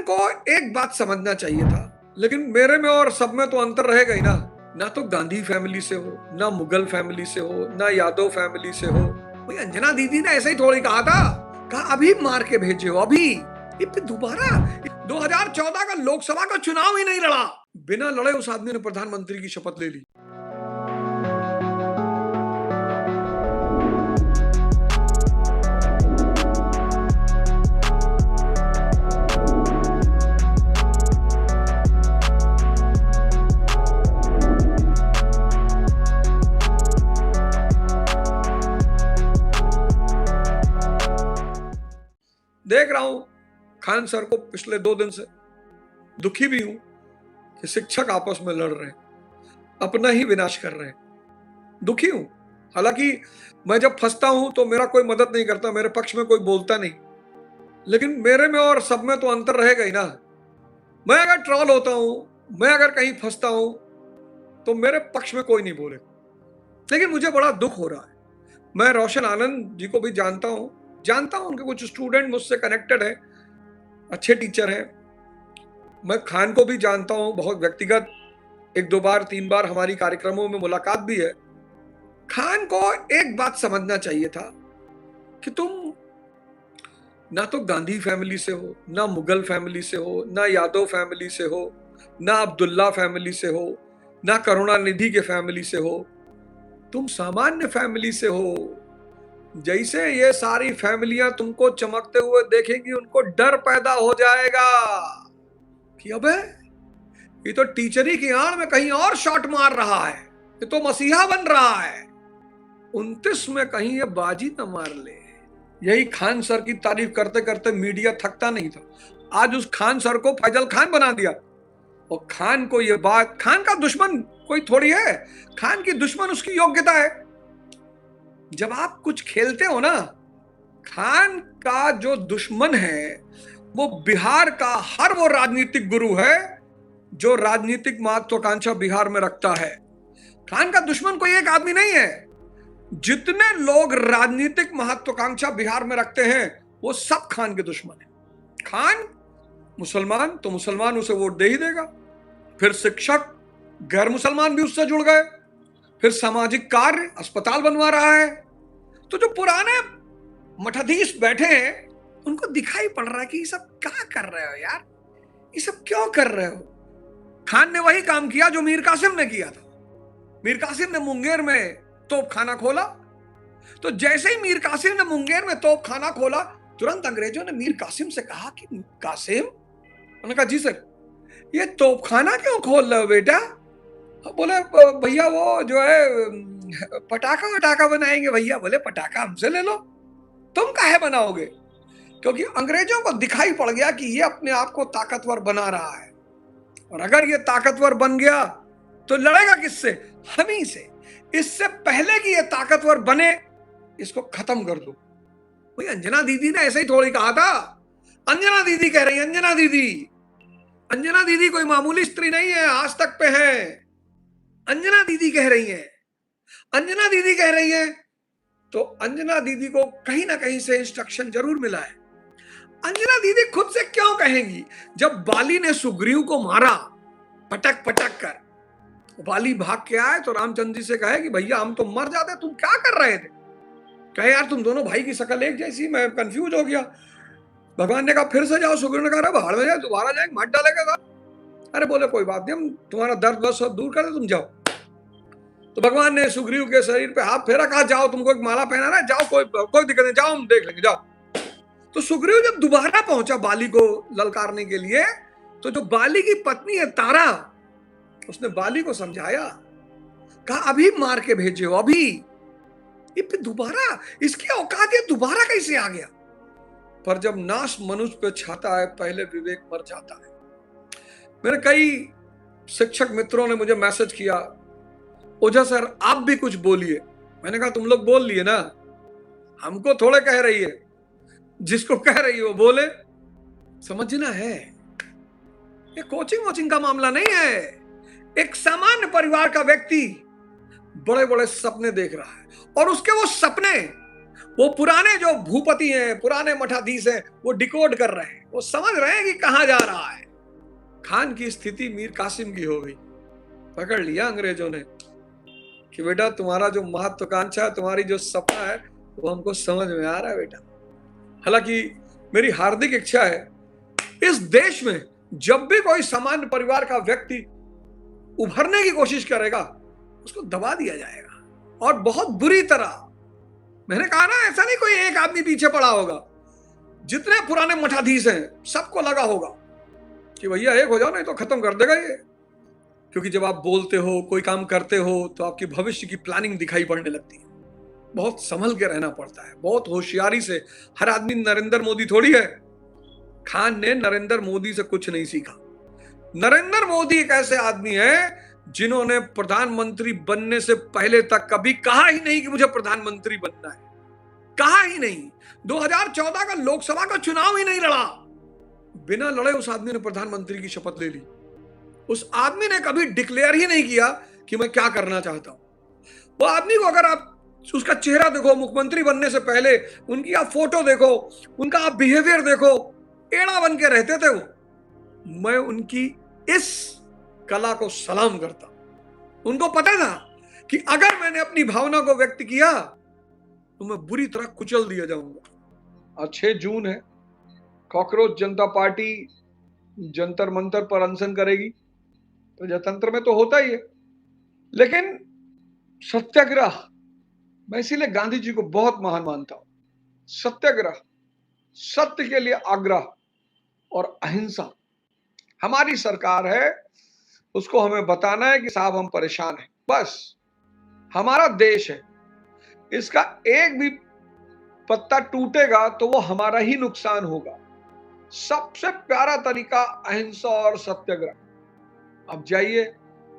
को एक बात समझना चाहिए था, लेकिन मेरे में और सब में तो अंतर रहेगा ही ना। ना तो गांधी फैमिली से हो, ना मुगल फैमिली से हो, ना यादव फैमिली से हो। भाई अंजना दीदी ने ऐसे ही थोड़ी कहा था, कहा अभी मार के भेजे हो, अभी ये फिर दोबारा 2014 का लोकसभा का चुनाव ही नहीं लड़ा, बिना लड़े उस आदमी ने प्रधानमंत्री की शपथ ले ली। देख रहा हूं खान सर को पिछले 2 दिन से, दुखी भी हूं कि शिक्षक आपस में लड़ रहे हैं, अपना ही विनाश कर रहे हैं। दुखी हूं। हालांकि मैं जब फंसता हूं तो मेरा कोई मदद नहीं करता, मेरे पक्ष में कोई बोलता नहीं, लेकिन मेरे में और सब में तो अंतर रहेगा ही ना। मैं अगर ट्रॉल होता हूं, मैं अगर कहीं फंसता हूं तो मेरे पक्ष में कोई नहीं बोले, लेकिन मुझे बड़ा दुख हो रहा है। मैं रोशन आनंद जी को भी जानता हूं, उनके कुछ स्टूडेंट मुझसे कनेक्टेड है, अच्छे टीचर हैं। मैं खान को भी जानता हूं बहुत व्यक्तिगत, 1-2 बार 3 बार हमारी कार्यक्रमों में मुलाकात भी है। खान को एक बात समझना चाहिए था कि तुम ना तो गांधी फैमिली से हो, ना मुगल फैमिली से हो, ना यादव फैमिली से हो, ना अब्दुल्ला फैमिली से हो, ना करुणानिधि के फैमिली से हो, तुम सामान्य फैमिली से हो। जैसे ये सारी फैमिलियां तुमको चमकते हुए देखेंगी, उनको डर पैदा हो जाएगा कि अबे ये तो टीचरी की आड़ में कहीं और शॉट मार रहा है, ये तो मसीहा बन रहा है, 29 में कहीं ये बाजी न मार ले। यही खान सर की तारीफ करते करते मीडिया थकता नहीं था। आज उस खान सर को फैजल खान बना दिया, और खान को ये बात, खान का दुश्मन कोई थोड़ी है, खान की दुश्मन उसकी योग्यता है। जब आप कुछ खेलते हो ना, खान का जो दुश्मन है वो बिहार का हर वो राजनीतिक गुरु है जो राजनीतिक महत्वाकांक्षा बिहार में रखता है। खान का दुश्मन कोई एक आदमी नहीं है। जितने लोग राजनीतिक महत्वाकांक्षा बिहार में रखते हैं वो सब खान के दुश्मन है। खान मुसलमान तो मुसलमान उसे वोट दे ही देगा, फिर शिक्षक गैर मुसलमान भी उससे जुड़ गए, फिर सामाजिक कार्य, अस्पताल बनवा रहा है। तो जो पुराने मठाधीश बैठे हैं उनको दिखाई पड़ रहा है कि ये सब क्या कर रहे हो यार, ये सब क्यों कर रहे हो। खान ने वही काम किया जो मीर कासिम ने किया था। मीर कासिम ने मुंगेर में तोप खाना खोला, तो जैसे ही मीर कासिम ने मुंगेर में तोप खाना खोला, तुरंत अंग्रेजों ने मीर कासिम से कहा कि कासिम, उन्होंने कहा जी सर, ये तोप खाना क्यों खोल रहे हो बेटा। बोले भैया वो जो है पटाखा वटाखा बनाएंगे भैया। बोले पटाखा हमसे ले लो, तुम काहे बनाओगे। क्योंकि अंग्रेजों को दिखाई पड़ गया कि ये अपने आप को ताकतवर बना रहा है, और अगर ये ताकतवर बन गया तो लड़ेगा किससे, हम ही से। इससे पहले कि ये ताकतवर बने, इसको खत्म कर दो। भाई अंजना दीदी ने ऐसे ही थोड़ी कहा था। अंजना दीदी कह रही है, अंजना दीदी कोई मामूली स्त्री नहीं है, आज तक पे है। अंजना दीदी कह रही है, तो अंजना दीदी को कहीं ना कहीं से इंस्ट्रक्शन जरूर मिला है। अंजना दीदी खुद से क्यों कहेंगी। जब बाली ने सुग्रीव को मारा पटक पटक कर, बाली भाग के आए तो रामचंद्र जी से कहे कि भैया हम तो मर जाते, तुम क्या कर रहे थे। कहे यार तुम दोनों भाई की शक्ल एक जैसी, मैं कंफ्यूज हो गया। भगवान ने कहा फिर से जाओ। सुग्रीव ने कहा भाड़ में जाए, दोबारा जाए मार डालेगा। अरे बोले कोई बात नहीं, हम तुम्हारा दर्द बस दूर कर दे, तुम जाओ। तो भगवान ने सुग्रीव के शरीर पे हाथ फेरा, कहा जाओ, तुमको एक माला पहनाना है, जाओ, कोई दिक्कत नहीं, जाओ हम देख लेंगे, जाओ। तो सुग्रीव जब दोबारा पहुंचा बाली को ललकारने के लिए, तो जो बाली की पत्नी है तारा, उसने बाली को समझाया, कहा अभी मार के भेजे हो, अभी। ये फिर दोबारा, इसकी औकात ये दोबारा कैसे आ गया। पर जब नाश मनुष्य पे छाता है, पहले विवेक मर जाता है। मेरे कई शिक्षक मित्रों ने मुझे मैसेज किया, ओझा सर आप भी कुछ बोलिए। मैंने कहा तुम लोग बोल लिए ना, हमको थोड़े कह रही है, जिसको कह रही है वो बोले। समझना है, ये कोचिंग का मामला नहीं है। एक सामान्य परिवार का व्यक्ति बड़े बड़े सपने देख रहा है, और उसके वो सपने वो पुराने जो भूपति हैं, पुराने मठाधीश हैं, वो डिकोड कर रहे हैं, वो समझ रहे हैं कि कहां जा रहा है। खान की स्थिति मीर कासिम की हो गई। पकड़ लिया अंग्रेजों ने कि बेटा तुम्हारा जो महत्वाकांक्षा, तुम्हारी जो सपना है, वो हमको समझ में आ रहा है बेटा। हालांकि मेरी हार्दिक इच्छा है इस देश में जब भी कोई सामान्य परिवार का व्यक्ति उभरने की कोशिश करेगा, उसको दबा दिया जाएगा, और बहुत बुरी तरह। मैंने कहा ना, ऐसा नहीं कोई एक आदमी पीछे पड़ा होगा। जितने पुराने मठाधीश हैं सबको लगा होगा कि भैया एक हो जाओ, नहीं तो खत्म कर देगा ये। क्योंकि जब आप बोलते हो, कोई काम करते हो, तो आपकी भविष्य की प्लानिंग दिखाई पड़ने लगती है। बहुत संभल के रहना पड़ता है, बहुत होशियारी से। हर आदमी नरेंद्र मोदी थोड़ी है। खान ने नरेंद्र मोदी से कुछ नहीं सीखा। नरेंद्र मोदी एक ऐसे आदमी है जिन्होंने प्रधानमंत्री बनने से पहले तक कभी कहा ही नहीं कि मुझे प्रधानमंत्री बनना है। कहा ही नहीं। 2014 का लोकसभा का चुनाव ही नहीं लड़ा। बिना लड़े उस आदमी ने प्रधानमंत्री की शपथ ले ली। उस आदमी ने कभी डिक्लेयर ही नहीं किया कि मैं क्या करना चाहता हूं। वो आदमी को अगर आप उसका चेहरा देखो, मुख्यमंत्री बनने से पहले उनकी आप फोटो देखो, उनका आप बिहेवियर देखो, एड़ा बन के रहते थे वो। मैं उनकी इस कला को सलाम करता। उनको पता था कि अगर मैंने अपनी भावना को व्यक्त किया तो मैं बुरी तरह कुचल दिया जाऊंगा। आज 6 जून है, कॉकरोच जनता पार्टी जंतर मंतर पर अनशन करेगी। प्रजातंत्र में तो होता ही है, लेकिन सत्याग्रह, मैं इसीलिए गांधी जी को बहुत महान मानता हूं। सत्याग्रह, सत्य के लिए आग्रह और अहिंसा हमारी सरकार है। उसको हमें बताना है कि साहब हम परेशान हैं। बस हमारा देश है, इसका एक भी पत्ता टूटेगा तो वो हमारा ही नुकसान होगा। सबसे प्यारा तरीका अहिंसा और सत्याग्रह। अब जाइए,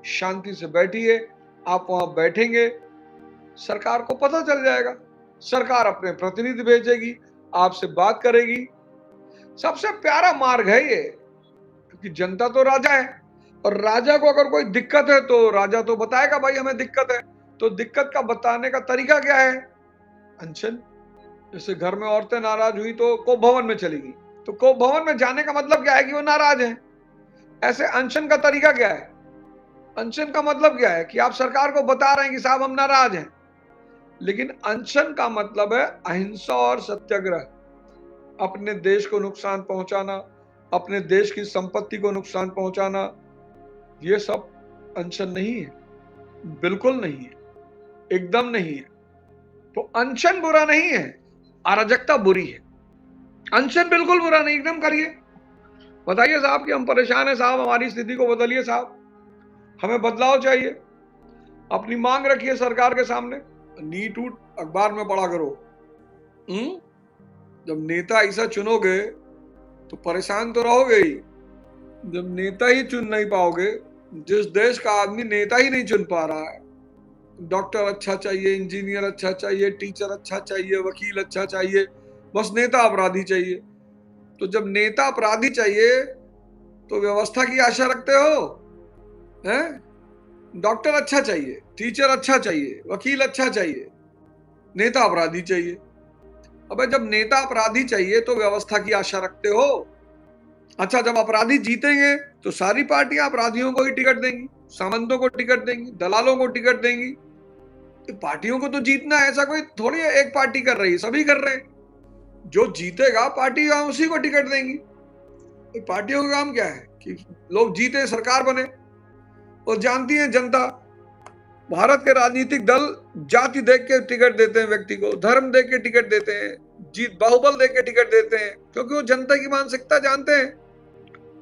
शांति से बैठिए। आप वहां बैठेंगे, सरकार को पता चल जाएगा। सरकार अपने प्रतिनिधि भेजेगी, आपसे बात करेगी। सबसे प्यारा मार्ग है ये, क्योंकि जनता तो राजा है, और राजा को अगर कोई दिक्कत है तो राजा तो बताएगा भाई हमें दिक्कत है। तो दिक्कत का बताने का तरीका क्या है? अनशन। जैसे घर में औरतें नाराज हुई तो कोप भवन में चली गई, तो कोप भवन में जाने का मतलब क्या है कि वो नाराज है। ऐसे अनशन का तरीका क्या है? अनशन का मतलब क्या है कि आप सरकार को बता रहे हैं कि साहब हम नाराज हैं। लेकिन अनशन का मतलब है अहिंसा और सत्याग्रह। अपने देश को नुकसान पहुंचाना, अपने देश की संपत्ति को नुकसान पहुंचाना, ये सब अनशन नहीं है, बिल्कुल नहीं है, एकदम नहीं है। तो अनशन बुरा नहीं है, अराजकता बुरी है। अनशन बिल्कुल बुरा नहीं, एकदम करिए। बताइए साहब कि हम परेशान हैं साहब, हमारी स्थिति को बदलिए साहब, हमें बदलाव चाहिए। अपनी मांग रखिए सरकार के सामने। नीट उठ अखबार में पढ़ा करो। जब नेता ऐसा चुनोगे तो परेशान तो रहोगे ही। जब नेता ही चुन नहीं पाओगे, जिस देश का आदमी नेता ही नहीं चुन पा रहा है, डॉक्टर अच्छा चाहिए, इंजीनियर अच्छा चाहिए, टीचर अच्छा चाहिए, वकील अच्छा चाहिए, बस नेता अपराधी चाहिए। तो जब नेता अपराधी चाहिए तो व्यवस्था की आशा रखते हो? हैं? डॉक्टर अच्छा चाहिए, टीचर अच्छा चाहिए, वकील अच्छा चाहिए, नेता अपराधी चाहिए। अबे जब नेता अपराधी चाहिए तो व्यवस्था की आशा रखते हो? अच्छा, जब अपराधी जीतेंगे तो सारी पार्टियां अपराधियों को ही टिकट देंगी, सामंतों को टिकट देंगी, दलालों को टिकट देंगी। तो पार्टियों को तो जीतना है, ऐसा कोई थोड़ी है एक पार्टी कर रही है, सभी कर रहे हैं। जो जीतेगा पार्टी उसी को टिकट देंगी। पार्टियों का काम क्या है कि लोग जीते, सरकार बने। और जानती है जनता, भारत के राजनीतिक दल जाति देख के टिकट देते हैं व्यक्ति को, धर्म देख के टिकट देते हैं, जीत बाहुबल देख के टिकट देते हैं, क्योंकि वो जनता की मानसिकता जानते हैं।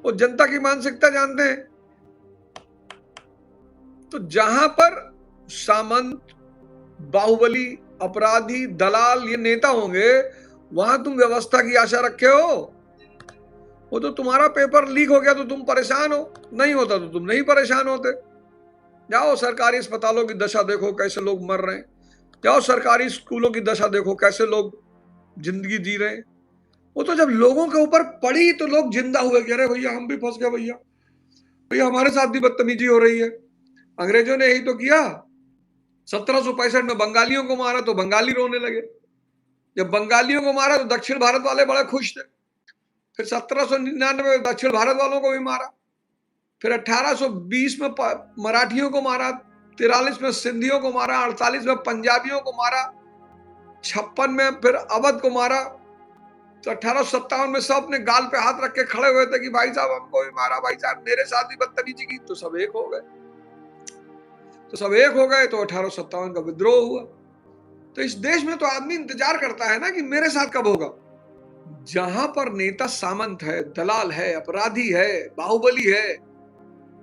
वो जनता की मानसिकता जानते हैं। तो जहां पर सामंत, बाहुबली, अपराधी, दलाल ये नेता होंगे, वहां तुम व्यवस्था की आशा रखे हो? वो तो तुम्हारा पेपर लीक हो गया तो तुम परेशान हो, नहीं होता तो तुम नहीं परेशान होते। जाओ सरकारी अस्पतालों की दशा देखो, कैसे लोग मर रहे हैं। जाओ सरकारी स्कूलों की दशा देखो, कैसे लोग जिंदगी जी रहे हैं। वो तो जब लोगों के ऊपर पड़ी तो लोग जिंदा हुए कि अरे भैया हम भी फंस गए, भैया भैया हमारे साथ भी बदतमीजी हो रही है। अंग्रेजों ने यही तो किया। 1765 में बंगालियों को मारा तो बंगाली रोने लगे। जब बंगालियों को मारा तो दक्षिण भारत वाले बड़े खुश थे। फिर 1799 में दक्षिण भारत वालों को भी मारा। फिर 1820 में मराठियों को मारा, 43 में सिंधियों को मारा, 48 में पंजाबियों को मारा, 56 में फिर अवध को मारा। तो 1857 में सब अपने गाल पे हाथ रख के खड़े हुए थे कि भाई साहब हमको भी मारा, भाई साहब मेरे साथ भी बदतमीजी की। तो सब एक हो गए। तो 1857 का विद्रोह हुआ। तो इस देश में तो आदमी इंतजार करता है ना कि मेरे साथ कब होगा। जहां पर नेता सामंत है, दलाल है, अपराधी है, बाहुबली है,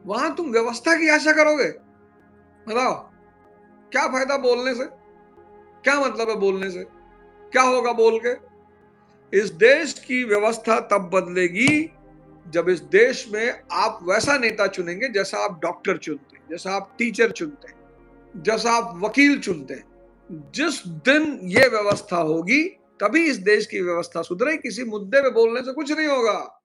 वहां तुम व्यवस्था की आशा करोगे? बताओ, क्या फायदा बोलने से? क्या मतलब है बोलने से? क्या होगा बोल के? इस देश की व्यवस्था तब बदलेगी जब इस देश में आप वैसा नेता चुनेंगे जैसा आप डॉक्टर चुनते हैं, जैसा आप टीचर चुनते हैं, जैसा आप वकील चुनते हैं। जिस दिन ये व्यवस्था होगी तभी इस देश की व्यवस्था सुधरेगी। किसी मुद्दे पे बोलने से कुछ नहीं होगा।